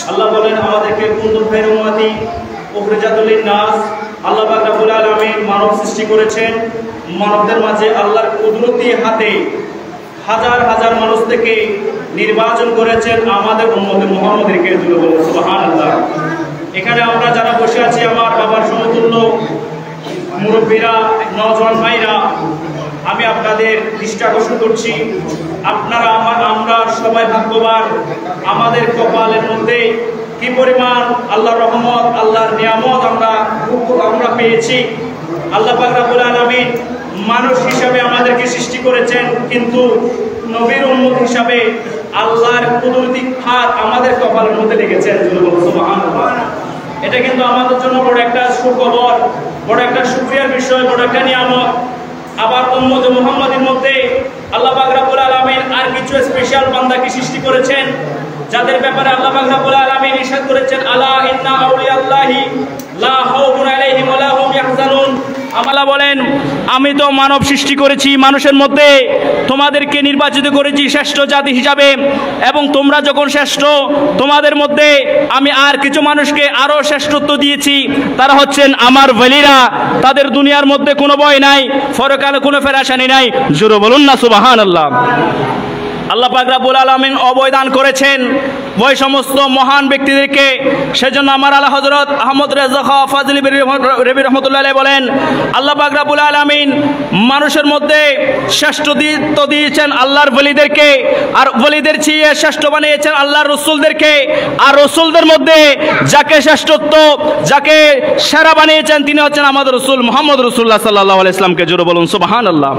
আল্লাহ বলেন আমাদেরকে কুনতুম খায়রা উম্মাতি উখরিজাত লিন-নাস। আল্লাহ পাক রব্বুল আলামিন মানব সৃষ্টি করেছেন, মানবদের মাঝে আল্লাহর কুদরতি হাতে হাজার হাজার মানুষ থেকে নির্বাচন করেছেন আমাদের উম্মতে মুহাম্মদকে। সুবহানাল্লাহ। এখানে আমরা যারা বসে আছি, আমার বাবার সমতুল্য মুরব্বীরা, নওজোয়ান ভাইরা, আমি আপনাদের দৃষ্টি আকর্ষণ করছি, আপনারা আমরা সবাই ভাগ্যবান। আমাদের কপালের মধ্যে কি পরিমাণ আল্লাহর রহমত, আল্লাহর নিয়ামত আমরা পেয়েছি। আল্লাহ পাক রব্বুল আলামিন মানুষ হিসাবে আমাদেরকে সৃষ্টি করেছেন, কিন্তু নবীর উম্মত হিসাবে আল্লাহর কুদরতি হাত আমাদের কপালের মধ্যে লেগেছেন। সুবহানাল্লাহ। এটা কিন্তু আমাদের জন্য বড় একটা সুখবর, বড় একটা শুকরিয়ার বিষয়, বড় একটা নিয়ামত। আবার উম্মতে মুহাম্মাদের মধ্যে আল্লাহ পাক রব্বুল আলামিন আর কিছু স্পেশাল বান্দাকে সৃষ্টি করেছেন, যাদের ব্যাপারে আল্লাহ পাক রব্বুল আলামিন ইরশাদ করেছেন, আলা ইন্না আউলিয়াল্লাহি লা খাউফুন আলাইহিম ওয়া লা হুম ইয়াহজানুন। আল্লাহ বলেন, আমি তো মানব সৃষ্টি করেছি, মানুষের মধ্যে তোমাদেরকে নির্বাচিত করেছি শ্রেষ্ঠ জাতি হিসাবে, এবং তোমরা যখন শ্রেষ্ঠ, তোমাদের মধ্যে আমি আর কিছু মানুষকে আরো শ্রেষ্ঠত্ব দিয়েছি। তারা হচ্ছেন আমার ওয়ালিরা, তাদের দুনিয়ার মধ্যে কোনো ভয় নাই, পরকালে কোনো পেরেশানি নাই। জোরে বলুন না সুবহানাল্লাহ। আল্লাহ পাক রব্বুল আলামিন অবদান করেছেন ওই সমস্ত মহান ব্যক্তিদেরকে। সেজন্য আমার আলা হযরত আহমদ রেজা খাঁ ফাজলি রেবি রহমতুল্লাহ আলাইহি বলেন, আল্লাহ পাক রব্বুল আলামিন মানুষের মধ্যে শ্রেষ্ঠত্ব দিয়েছেন আল্লাহর ওলিদেরকে, আর ওলিদের চেয়ে শ্রেষ্ঠ বানিয়েছেন আল্লাহর রাসূলদেরকে, আর রাসূলদের মধ্যে যাকে শ্রেষ্ঠত্ব, যাকে সেরা বানিয়েছেন তিনি হচ্ছেন আমাদের রাসূল মুহাম্মদ রাসূলুল্লাহ সাল্লাল্লাহু আলাইহি ওয়াসাল্লামকে। জোরে বলুন সুবহানাল্লাহ।